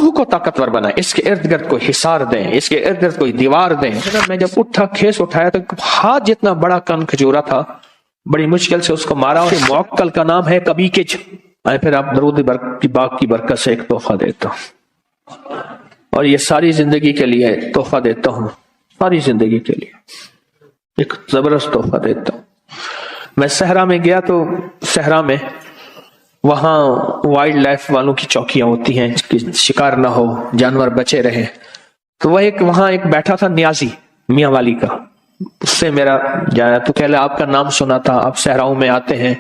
روح کو طاقتور بنائیں، اس کے ارد گرد کوئی حصار دیں، اس کے ارد گرد کوئی دیوار دیں۔ میں جب اٹھا کھیس اٹھایا تو ہاتھ جتنا بڑا کن کھجورا تھا، بڑی مشکل سے اس کو مارا، اور موکل کا نام ہے کبھی کچ۔ میں پھر آپ درود کی باغ کی برکت سے ایک تحفہ دیتا ہوں، اور یہ ساری زندگی کے لیے تحفہ دیتا ہوں، ساری زندگی کے لیے ایک زبردست تحفہ دیتا ہوں۔ میں صحرا میں گیا تو صحرا میں وہاں وائلڈ لائف والوں کی چوکیاں ہوتی ہیں کہ شکار نہ ہو، جانور بچے رہے، تو وہ وہاں ایک بیٹھا تھا نیازی میاں والی کا، اس سے میرا جانا تو کہہ لے آپ کا نام سنا تھا، آپ صحراؤں میں آتے ہیں،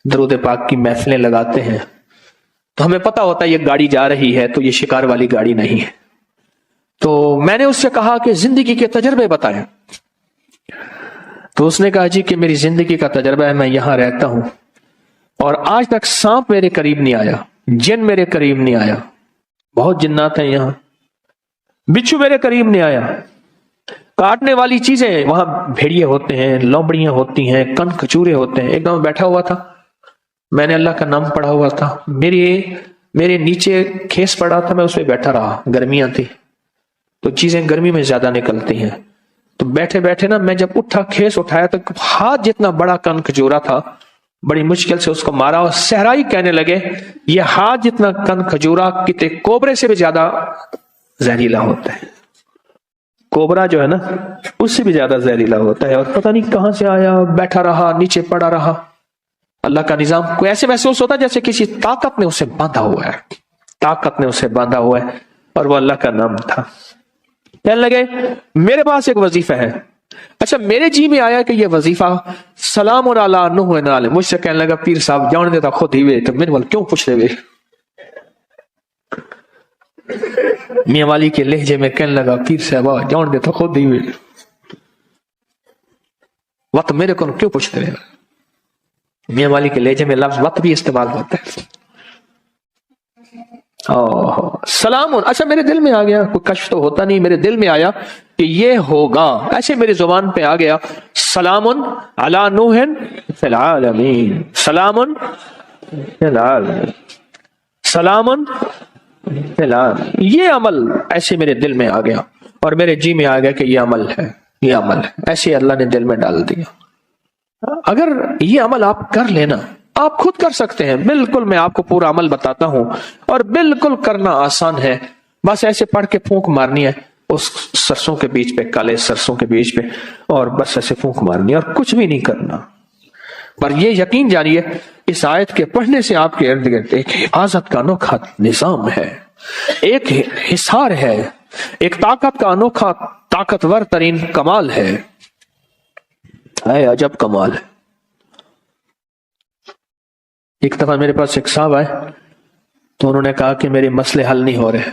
درود پاک کی محفلیں لگاتے ہیں، تو ہمیں پتا ہوتا ہے یہ گاڑی جا رہی ہے تو یہ شکار والی گاڑی نہیں ہے۔ تو میں نے اس سے کہا کہ زندگی کے تجربے بتائیں، تو اس نے کہا جی کہ میری زندگی کا تجربہ ہے، میں یہاں رہتا ہوں اور آج تک سانپ میرے قریب نہیں آیا، جن میرے قریب نہیں آیا، بہت جنات ہیں یہاں، بچھو میرے قریب نہیں آیا، کاٹنے والی چیزیں وہاں بھیڑیے ہوتے ہیں، لومڑیاں ہوتی ہیں، کن کچورے ہوتے ہیں۔ ایک دم بیٹھا ہوا تھا، میں نے اللہ کا نام پڑھا ہوا تھا، میرے نیچے کھیس پڑا تھا، میں اس پہ بیٹھا رہا، گرمیاں تھی تو چیزیں گرمی میں زیادہ نکلتی ہیں، تو بیٹھے بیٹھے نا میں جب اٹھا کھیس اٹھایا تو ہاتھ جتنا بڑا کن کھجورا تھا، بڑی مشکل سے اس کو مارا، اور صحرائی کہنے لگے یہ ہاتھ جتنا کن کھجورا کتے کوبرے سے بھی زیادہ زہریلا ہوتا ہے، کوبرا جو ہے نا اس سے بھی زیادہ زہریلا ہوتا ہے، اور پتہ نہیں کہاں سے آیا، بیٹھا رہا، نیچے پڑا رہا۔ اللہ کا نظام کوئی ایسے محسوس ہوتا ہے جیسے کسی طاقت نے اسے باندھا ہوا ہے، طاقت نے اسے باندھا ہوا ہے، اور وہ اللہ کا نام تھا۔ کہنے لگے میرے پاس ایک وظیفہ ہے۔ اچھا میرے جی میں آیا کہ یہ وظیفہ سلام اور علی نوح علیہ، مجھ سے کہنے لگا پیر صاحب جان دیتا خود ہی وے، تو میرے وال کیوں پوچھ رہے وے؟ میاں والی کے لہجے میں کہنے لگا پیر صاحب جان دیتا خود ہی وے، وقت میرے کو کیوں پوچھ رہے؟ میاں والی کے لہجے میں لفظ وقت بھی استعمال ہوتا ہے۔ سلام، اچھا میرے دل میں آ گیا، کوئی کشف تو ہوتا نہیں، میرے دل میں آیا کہ یہ ہوگا، ایسے میری زبان پہ آ گیا سلام علی نوح فی العالمین، سلام فی العالمین، سلام فی العالمین، یہ عمل ایسے میرے دل میں آ گیا، اور میرے جی میں آ گیا کہ یہ عمل ہے، یہ عمل ہے، ایسے اللہ نے دل میں ڈال دیا۔ اگر یہ عمل آپ کر لینا، آپ خود کر سکتے ہیں، بالکل میں آپ کو پورا عمل بتاتا ہوں، اور بالکل کرنا آسان ہے، بس ایسے پڑھ کے پھونک مارنی ہے اس سرسوں کے بیچ پہ، کالے سرسوں کے بیچ پہ، اور بس ایسے پھونک مارنی ہے اور کچھ بھی نہیں کرنا۔ پر یہ یقین جانیے اس آیت کے پڑھنے سے آپ کے ارد گرد ایک حفاظت کا انوکھا نظام ہے، ایک حصار ہے، ایک طاقت کا انوکھا طاقتور ترین کمال ہے، عجب کمال ہے۔ ایک دفعہ میرے پاس ایک صاحب آئے تو انہوں نے کہا کہ میرے مسئلے حل نہیں ہو رہے،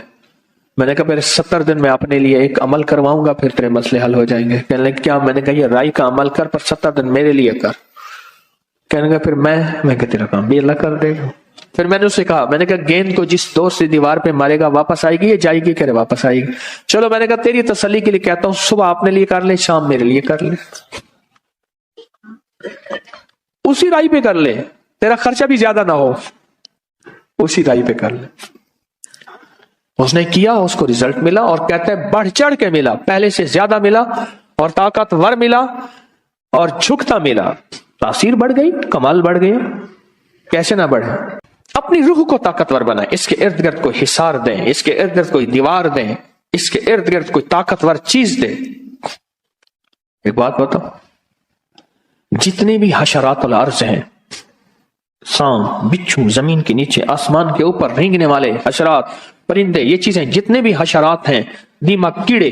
میں نے کہا پہلے 70 دن میں اپنے لیے ایک عمل کرواؤں گا پھر تیرے مسئلے حل ہو جائیں گے۔ کہنے لگے کیا؟ میں نے کہا یہ رائی کا عمل کر پر 70 دن میرے لیے کر۔ کہنے لگا پھر میں کہ تیرا کام بھی اللہ کر دے گا۔ پھر میں نے اسے کہا، میں نے کہا گیند کو جس دور سے دیوار پہ مارے گا واپس آئے گی یا جائے گی؟ کہہ رہے واپس آئے گی۔ چلو میں نے کہا تیری تسلی کے لیے کہتا ہوں صبح اپنے لیے کر لے، شام میرے لیے کر لے، اسی رائی پہ کر لے، تیرا خرچہ بھی زیادہ نہ ہو، اسی رائی پہ کر لے۔ اس نے کیا، اس کو رزلٹ ملا، اور کہتا ہے بڑھ چڑھ کے ملا، پہلے سے زیادہ ملا، اور طاقتور ملا، اور جھکتا ملا، تاثیر بڑھ گئی، کمال بڑھ گیا۔ کیسے نہ بڑھے؟ اپنی روح کو طاقتور بنائیں، اس کے ارد گرد کوئی حصار دیں، اس کے ارد گرد کوئی دیوار دیں، اس کے ارد گرد کوئی طاقتور چیز دیں۔ ایک بات بتاؤ، جتنے بھی حشرات الارض ہیں، سانپ، بچھو، زمین کے نیچے، آسمان کے اوپر رینگنے والے حشرات، پرندے، یہ چیزیں جتنے بھی حشرات ہیں، دیمک، کیڑے،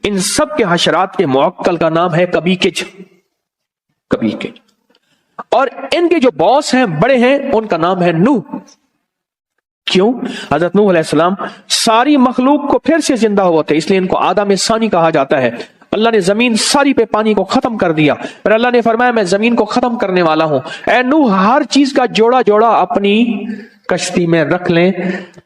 ان سب کے حشرات کے موکل کا نام ہے کبھی کچ، کبھی کچ، اور ان کے جو باس ہیں، بڑے ہیں، ان کا نام ہے نوح۔ کیوں؟ حضرت نوح علیہ السلام ساری مخلوق کو پھر سے زندہ ہوا تھے، اس لیے ان کو آدم ثانی کہا جاتا ہے۔ اللہ نے زمین ساری پہ پانی کو ختم کر دیا، پھر اللہ نے فرمایا میں زمین کو ختم کرنے والا ہوں، اے نوح ہر چیز کا جوڑا جوڑا اپنی کشتی میں رکھ لیں۔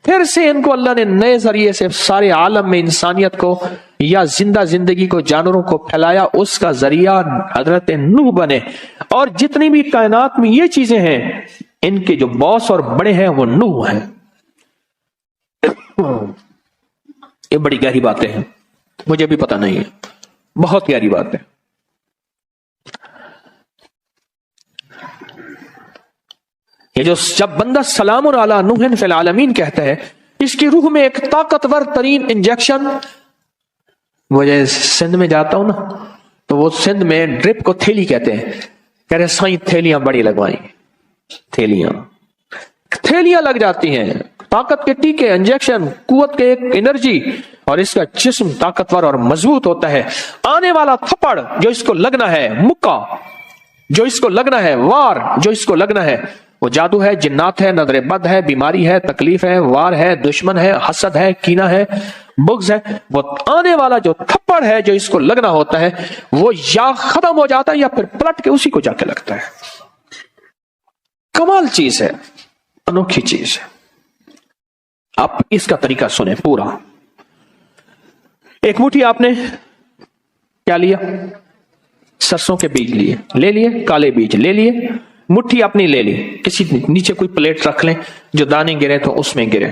پھر سے ان کو اللہ نے نئے ذریعے سے سارے عالم میں انسانیت کو یا زندہ زندگی کو، جانوروں کو پھیلایا، اس کا ذریعہ حضرت نوح بنے۔ اور جتنی بھی کائنات میں یہ چیزیں ہیں، ان کے جو باس اور بڑے ہیں وہ نوح ہیں۔ یہ بڑی گہری باتیں ہیں، مجھے بھی پتہ نہیں ہے، بہت گہری بات ہے۔ یہ جو جب بندہ سلام علی نوح فی العالمین کہتا ہے، اس کی روح میں ایک طاقتور ترین انجیکشن، مجھے سندھ میں جاتا ہوں نا تو وہ سندھ میں ڈرپ کو تھیلی کہتے ہیں، کہہ رہے سائیں تھیلیاں بڑی لگوائیں، تھیلیاں لگ جاتی ہیں، طاقت کے ٹیکے، انجیکشن، قوت کے ایک انرجی، اور اس کا جسم طاقتور اور مضبوط ہوتا ہے۔ آنے والا تھپڑ جو اس کو لگنا ہے، مکہ جو اس کو لگنا ہے، وار جو اس کو لگنا ہے، وہ جادو ہے، جنات ہے، نظر بد ہے، بیماری ہے، تکلیف ہے، وار ہے، دشمن ہے، حسد ہے، کینہ ہے، بغض ہے۔ وہ آنے والا جو تھپڑ ہے جو اس کو لگنا ہوتا ہے، وہ یا ختم ہو جاتا ہے یا پھر پلٹ کے اسی کو جا کے لگتا ہے۔ کمال چیز ہے، انوکھی چیز ہے۔ آپ اس کا طریقہ سنیں پورا۔ ایک مٹھی آپ نے کیا لیا؟ سرسوں کے بیج لیے، لے لیے، کالے بیج لے لیے، مٹھی اپنی لے لی، کسی نیچے کوئی پلیٹ رکھ لیں، جو دانے گرے تو اس میں گرے،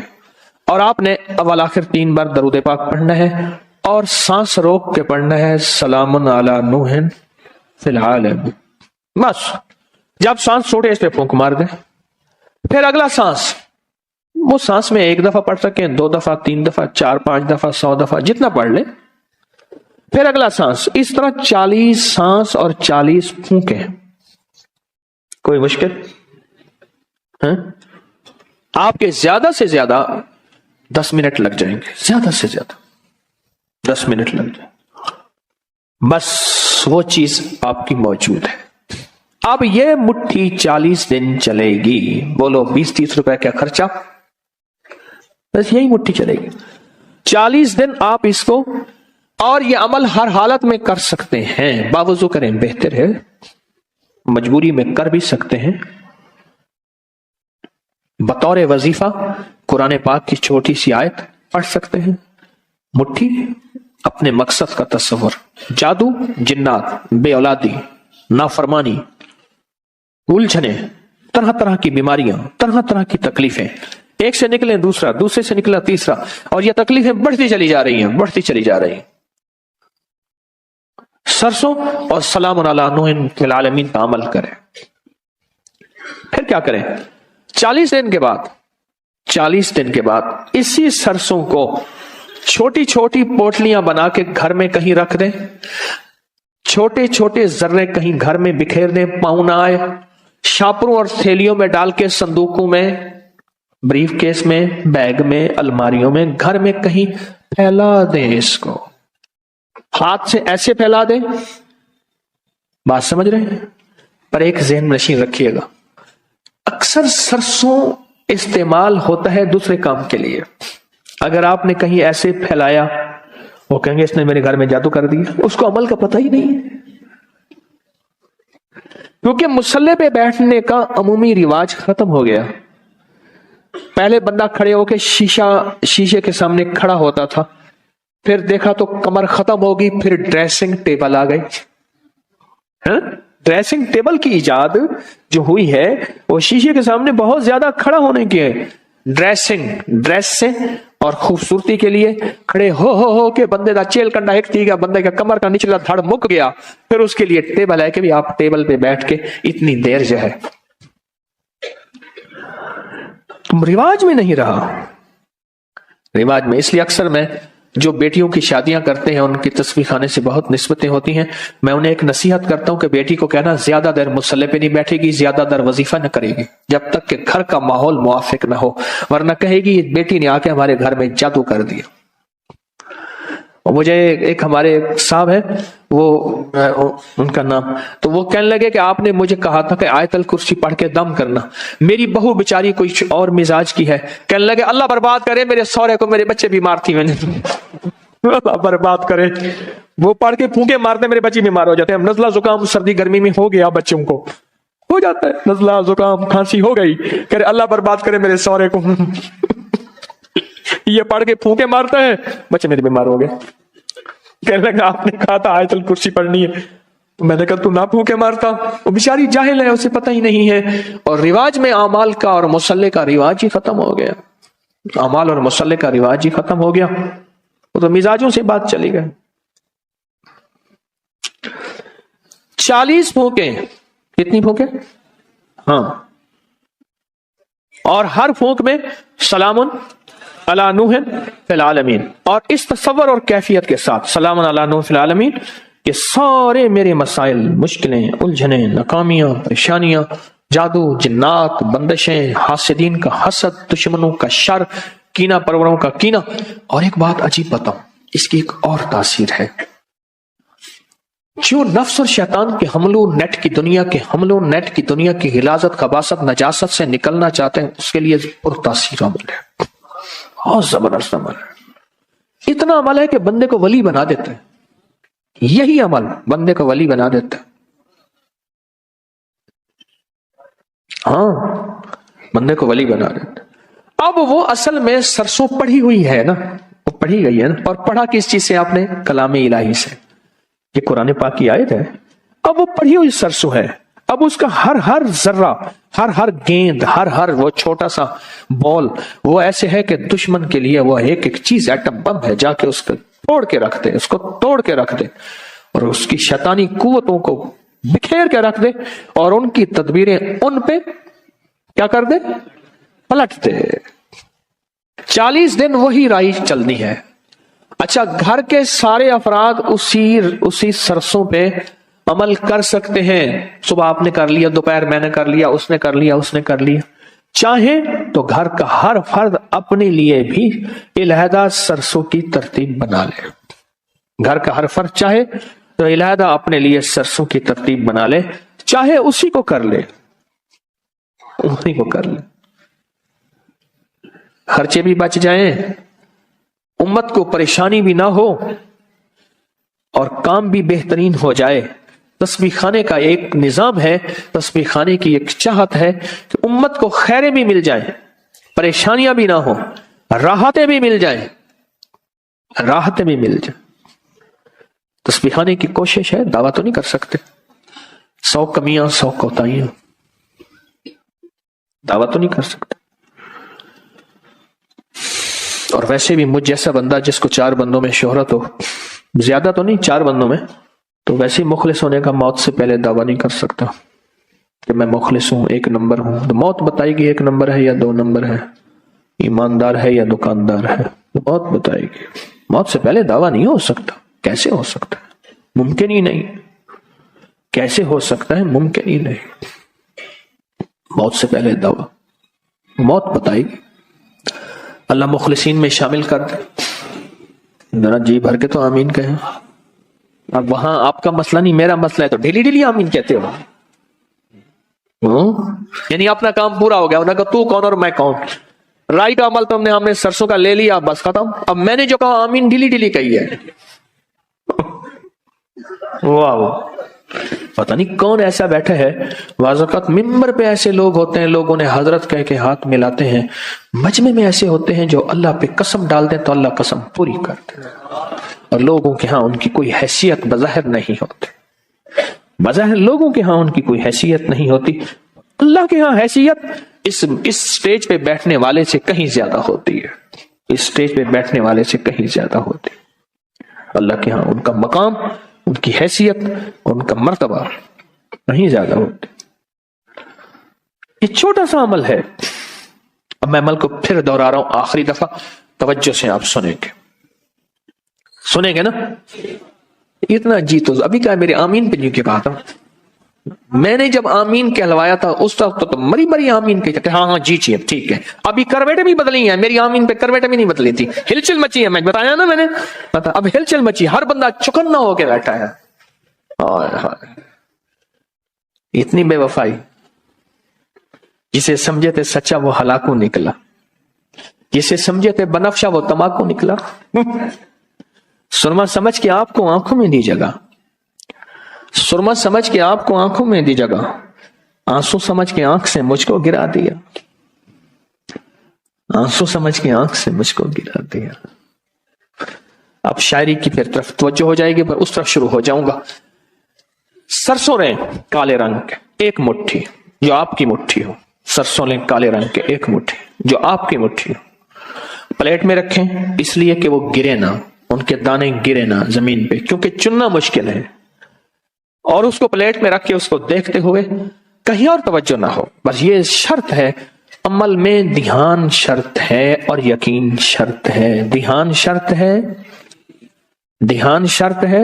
اور آپ نے اول آخر 3 بار درود پاک پڑھنا ہے، اور سانس روک کے پڑھنا ہے، سلام علی نوح فی العالمین۔ بس جب سانس چھوڑے اس پہ پھونک مار دیں، پھر اگلا سانس، وہ سانس میں 1 دفعہ پڑھ سکیں، 2 دفعہ، 3 دفعہ، 4 5 دفعہ، 100 دفعہ، جتنا پڑھ لیں، پھر اگلا سانس، اس طرح 40 سانس اور 40 پھونکیں۔ کوئی مشکل؟ آپ کے زیادہ سے زیادہ 10 منٹ لگ جائیں گے، زیادہ سے زیادہ 10 منٹ لگ جائیں گے، بس وہ چیز آپ کی موجود ہے۔ اب یہ مٹھی 40 دن چلے گی، بولو 20-30 روپے کا خرچہ، بس یہی مٹھی چلے گی 40 دن آپ اس کو، اور یہ عمل ہر حالت میں کر سکتے ہیں، باوضو کریں بہتر ہے، مجبوری میں کر بھی سکتے ہیں، بطور وظیفہ قرآن پاک کی چھوٹی سی آیت پڑھ سکتے ہیں۔ مٹھی اپنے مقصد کا تصور، جادو، جنات، بے اولادی، نافرمانی، الجھنیں، طرح طرح کی بیماریاں، طرح طرح کی تکلیفیں، ایک سے نکلے دوسرا، دوسرے سے نکلا تیسرا، اور یہ تکلیفیں بڑھتی چلی جا رہی ہیں، بڑھتی چلی جا رہی ہیں۔ سرسوں اور سلام علی نوح فی العالمین کا عمل کریں۔ پھر کیا کریں؟ 40 دن کے بعد اسی سرسوں کو چھوٹی چھوٹی پوٹلیاں بنا کے گھر میں کہیں رکھ دیں، چھوٹے چھوٹے ذرے کہیں گھر میں بکھیر دیں، پاؤں نہ آئے، شاپروں اور تھیلیوں میں ڈال کے، صندوقوں میں، بریف کیس میں، بیگ میں، الماریوں میں، گھر میں کہیں پھیلا دیں، اس کو ہاتھ سے ایسے پھیلا دیں۔ بات سمجھ رہے ہیں؟ پر ایک ذہن نشین رکھیے گا، اکثر سرسوں استعمال ہوتا ہے دوسرے کام کے لیے۔ اگر آپ نے کہیں ایسے پھیلایا، وہ کہیں گے اس نے میرے گھر میں جادو کر دیا، اس کو عمل کا پتہ ہی نہیں ہے، کیونکہ مصلے پہ بیٹھنے کا عمومی رواج ختم ہو گیا۔ پہلے بندہ کھڑے ہو کے شیشے کے سامنے کھڑا ہوتا تھا، پھر دیکھا تو کمر ختم ہوگی، پھر ڈریسنگ ٹیبل آ گئی۔ ڈریسنگ ٹیبل کی ایجاد جو ہوئی ہے وہ شیشے کے سامنے بہت زیادہ کھڑا ہونے کی ہے۔ ڈریس سے اور خوبصورتی کے لیے کھڑے ہو کے بندے دا چیل کنڈا ایک تھی گا، بندے کا کمر کا نچلا دھڑ مک گیا، پھر اس کے لیے ٹیبل ہے کہ بھی آپ ٹیبل پہ بیٹھ کے اتنی دیر جو ہے، تم رواج میں نہیں رہا، رواج میں۔ اس لیے اکثر میں جو بیٹیوں کی شادیاں کرتے ہیں ان کی تصویر خانے سے بہت نسبتیں ہوتی ہیں، میں انہیں ایک نصیحت کرتا ہوں کہ بیٹی کو کہنا زیادہ دیر مصلے پہ نہیں بیٹھے گی، زیادہ دیر وظیفہ نہ کرے گی جب تک کہ گھر کا ماحول موافق نہ ہو، ورنہ کہے گی یہ بیٹی نے آ کے ہمارے گھر میں جادو کر دیا۔ اور مجھے ایک ہمارے صاحب ہے، وہ ان کا نام، تو وہ کہنے لگے کہ آپ نے مجھے کہا تھا کہ آیت الکرسی پڑھ کے دم کرنا، میری بہو بیچاری کوئی اور مزاج کی ہے، کہنے لگے اللہ برباد کرے میرے سورے کو، میرے بچے بیمار تھی، میں نے اللہ برباد کرے، وہ پڑھ کے پھونکے مارتے میرے بچے بیمار ہو جاتے ہیں۔ نزلہ زکام سردی گرمی میں ہو گیا، بچوں کو ہو جاتا ہے نزلہ زکام کھانسی ہو گئی، کہ اللہ برباد کرے میرے سورے کو، یہ پڑھ کے پھونکے مارتا ہے، بچے میرے بیمار ہو گئے۔ کہنے لگا آپ نے کہا تھا آیت الکرسی پڑھنی ہے، میں نے کہا تو نہ پھونکے مارتا، وہ بیچاری جاہل ہے، اسے پتہ ہی نہیں ہے۔ اور رواج میں اعمال کا اور مصلے کا رواج ہی ختم ہو گیا، اعمال اور مصلے کا رواج ہی ختم ہو گیا۔ وہ تو مزاجوں سے بات چلی گئی. 40 پھونکیں. کتنی پھونکیں؟ ہاں. اور ہر پھونک میں سلام علی نوح فی العالمین، اور اس تصور اور کیفیت کے ساتھ سلام علی نوح فی العالمین کہ سارے میرے مسائل، مشکلیں، الجھنیں، ناکامیاں، پریشانیاں، جادو، جنات، بندشیں، حاسدین کا حسد، دشمنوں کا شر، کینہ پروروں کا کینہ. اور ایک بات عجیب بتاؤں، اس کی ایک اور تاثیر ہے. جو نفس اور شیطان کے حملوں، نیٹ کی دنیا کے حملوں، نیٹ کی دنیا کی غلاظت، خباثت، نجاست سے نکلنا چاہتے ہیں، اس کے لیے پر تاثیر عمل ہے، بہت زبردست عمل ہے. اتنا عمل ہے کہ بندے کو ولی بنا دیتا ہے. یہی عمل بندے کو ولی بنا دیتا ہے. ہاں، بندے کو ولی بنا دیتا ہے. اب وہ اصل میں سرسوں پڑھی ہوئی ہے نا، وہ پڑھی گئی ہے نا. اور پڑھا کس چیز سے آپ نے؟ کلام الہی سے. یہ قرآن پاک کی آیت ہے. اب وہ پڑھی ہوئی سرسوں ہے. اب اس کا ہر ذرہ، ہر گیند، ہر وہ چھوٹا سا بال، وہ ایسے ہے کہ دشمن کے لیے وہ ایک چیز ایٹم بم ہے. جا کے اس کو توڑ کے رکھ دے، اس کو توڑ کے رکھ دے، اور اس کی شیطانی قوتوں کو بکھیر کے رکھ دے، اور ان کی تدبیریں ان پہ کیا کر دے؟ پلٹ دے. 40 دن وہی رائی چلنی ہے. اچھا، گھر کے سارے افراد اسی سرسوں پہ عمل کر سکتے ہیں. صبح آپ نے کر لیا، دوپہر میں نے کر لیا، اس نے کر لیا، اس نے کر لیا. چاہے تو گھر کا ہر فرد اپنے لیے بھی علیحدہ سرسوں کی ترتیب بنا لے. گھر کا ہر فرد چاہے تو علیحدہ اپنے لیے سرسوں کی ترتیب بنا لے، چاہے اسی کو کر لے، اسی کو کر لے. خرچے بھی بچ جائیں، امت کو پریشانی بھی نہ ہو، اور کام بھی بہترین ہو جائے. تسبیح خانے کا ایک نظام ہے، تسبیح خانے کی ایک چاہت ہے کہ امت کو خیریں بھی مل جائیں، پریشانیاں بھی نہ ہو، راحتیں بھی مل جائیں، راحتیں بھی مل جائیں. تسبیح خانے کی کوشش ہے، دعویٰ تو نہیں کر سکتے. 100 کمیاں، 100 کوتاہیاں، دعویٰ تو نہیں کر سکتے. اور ویسے بھی مجھ جیسا بندہ جس کو 4 بندوں میں شہرت ہو، زیادہ تو نہیں، 4 بندوں میں، تو ویسے مخلص ہونے کا موت سے پہلے دعویٰ نہیں کر سکتا کہ میں مخلص ہوں، 1 نمبر ہوں. تو موت بتائے گی 1 نمبر ہے یا 2 نمبر ہے، ایماندار ہے یا دکاندار ہے، تو موت بتائے گی. موت سے پہلے دعویٰ نہیں ہو سکتا. کیسے ہو سکتا ہے؟ ممکن ہی نہیں. کیسے ہو سکتا ہے؟ ممکن ہی نہیں. موت سے پہلے دعویٰ، موت بتائے گی. اللہ مخلصین میں شامل کر دے. ذرا جی بھر کے تو آمین کہیں. اب وہاں آپ کا مسئلہ نہیں، میرا مسئلہ ہے، تو ڈیلی آمین کہتے ہو. یعنی اپنا کام پورا ہو گیا. انہوں نے کہا تو کون اور میں کون. رائٹ عمل تو ہم نے سرسوں کا لے لیا، بس ختم. اب میں نے جو کہا آمین ڈیلی کہی ہے. واہ، پتہ نہیں کون ایسا بیٹھا ہے. بعض اوقات ممبر پہ ایسے لوگ ہوتے ہیں، لوگ انہیں حضرت کہہ کے ہاتھ ملاتے ہیں. مجمع میں ایسے ہوتے ہیں جو اللہ پہ قسم ڈال دیں تو اللہ قسم پوری کرتے ہیں، اور لوگوں کے ہاں ان کی کوئی حیثیت بظاہر نہیں ہوتی. بظاہر لوگوں کے ہاں ان کی کوئی حیثیت نہیں ہوتی. اللہ کے ہاں حیثیت اس سٹیج پہ بیٹھنے والے سے کہیں زیادہ ہوتی ہے. اس سٹیج پہ بیٹھنے والے سے کہیں زیادہ ہوتی ہے. اللہ کے ہاں ان کا مقام، ان کی حیثیت، ان کا مرتبہ کہیں زیادہ ہوتی. یہ چھوٹا سا عمل ہے. اب میں عمل کو پھر دوہرا رہا ہوں آخری دفعہ، توجہ سے آپ سنیں گے نا. اتنا جی تو ابھی کیا میرے آمین پہ نہیں کہ کہا تھا. میں نے جب آمین کہلوایا تھا اس وقت تو مری آمین کہتے ہاں جی چیئے ٹھیک ہے. ابھی کرویٹیں بھی بدلی ہیں، میری آمین پہ کرویٹیں بھی نہیں بدلی تھی. ہلچل مچی ہے، میں بتایا نا میں نے. اب ہلچل مچی، ہر بندہ چکنا ہو کے بیٹھا ہے. اتنی بے وفائی. جسے سمجھے تھے سچا وہ ہلاکو نکلا، جسے سمجھے تھے بنفشا وہ تماکو نکلا. سرما سمجھ کے آپ کو آنکھوں میں دی جگہ، سرما سمجھ کے آپ کو آنکھوں میں دی جگہ، آنسو سمجھ کے آنکھ سے مجھ کو گرا دیا، آنسو سمجھ کے آنکھ سے مجھ کو گرا دیا. اب شاعری کی پھر طرف توجہ ہو جائے گی، پر اس طرف شروع ہو جاؤں گا. سرسوں لیں کالے رنگ کے 1 مٹھی جو آپ کی مٹھی ہو. سرسوں لیں کالے رنگ کے 1 مٹھی جو آپ کی مٹھی ہو. پلیٹ میں رکھیں اس لیے کہ وہ گرے نہ. ان کے دانے گرے نہ زمین پہ، کیونکہ چننا مشکل ہے، اور اس کو پلیٹ میں رکھ کے اس کو دیکھتے ہوئے کہیں اور توجہ نہ ہو. بس یہ شرط ہے، عمل میں دھیان شرط ہے اور یقین شرط ہے. دھیان شرط ہے، دھیان شرط ہے،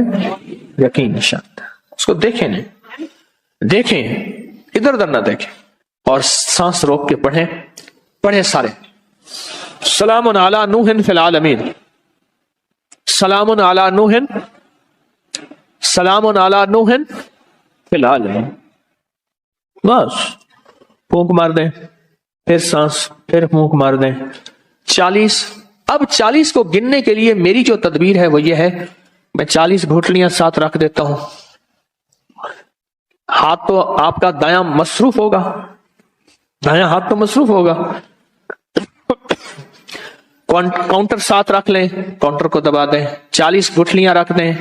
یقین شرط ہے. اس کو دیکھیں نہیں، دیکھیں ادھر ادھر نہ دیکھیں، اور سانس روک کے پڑھیں سارے. سلام علی نوح فی العالمین، سلام علی نوح، سلام علی نوح فی العالمین. بس پھونک مار دیں، پھر سانس، پھر پھونک مار دیں. 40. اب 40 کو گننے کے لیے میری جو تدبیر ہے وہ یہ ہے، میں 40 گھٹلیاں ساتھ رکھ دیتا ہوں. ہاتھ تو آپ کا دایاں مصروف ہوگا، دایاں ہاتھ تو مصروف ہوگا. کاؤنٹر ساتھ رکھ لیں، کاؤنٹر کو دبا دیں، 40 گٹھلیاں رکھ دیں.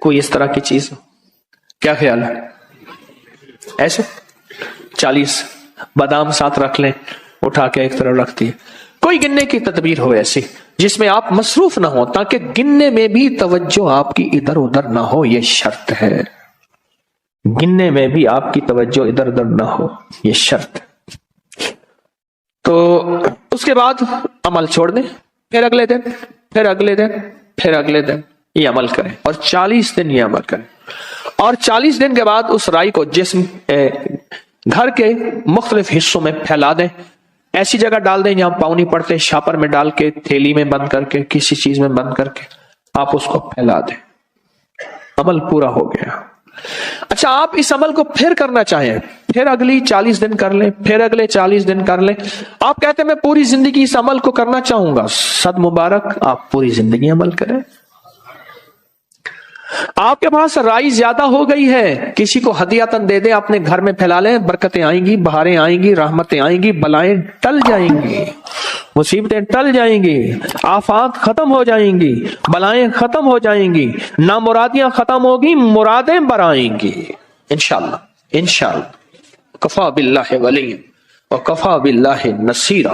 کوئی اس طرح کی چیز، کیا خیال ہے؟ ایسے 40 بادام ساتھ رکھ لیں، اٹھا کے ایک طرف رکھ دیے. کوئی گننے کی تدبیر ہو ایسی جس میں آپ مصروف نہ ہو، تاکہ گننے میں بھی توجہ آپ کی ادھر ادھر نہ ہو. یہ شرط ہے، گننے میں بھی آپ کی توجہ ادھر ادھر نہ ہو، یہ شرط. تو اس کے بعد عمل چھوڑ دیں، پھر اگلے دن، پھر اگلے دن، پھر اگلے دن یہ عمل کریں، اور 40 دن یہ عمل کریں. اور 40 دن کے بعد اس رائی کو جسم گھر کے مختلف حصوں میں پھیلا دیں. ایسی جگہ ڈال دیں جہاں پاؤں نہیں پڑتے، شاپر میں ڈال کے، تھیلی میں بند کر کے، کسی چیز میں بند کر کے آپ اس کو پھیلا دیں. عمل پورا ہو گیا. اچھا، آپ اس عمل کو پھر کرنا چاہیں، پھر اگلی 40 دن کر لیں، پھر اگلے 40 دن کر لیں. آپ کہتے ہیں میں پوری زندگی اس عمل کو کرنا چاہوں گا. صد مبارک، آپ پوری زندگی عمل کریں. آپ کے پاس رائی زیادہ ہو گئی ہے، کسی کو ہدیاتاً دے دیں، اپنے گھر میں پھیلا لیں. برکتیں آئیں گی، بہاریں آئیں گی، رحمتیں آئیں گی، بلائیں ٹل جائیں گی، مصیبتیں ٹل جائیں گی، آفات ختم ہو جائیں گی، بلائیں ختم ہو جائیں گی، نامرادیاں ختم ہوگی، مرادیں برآئیں گی انشاءاللہ. انشاءاللہ. کفا باللہ ولی وکفا باللہ نصیرا.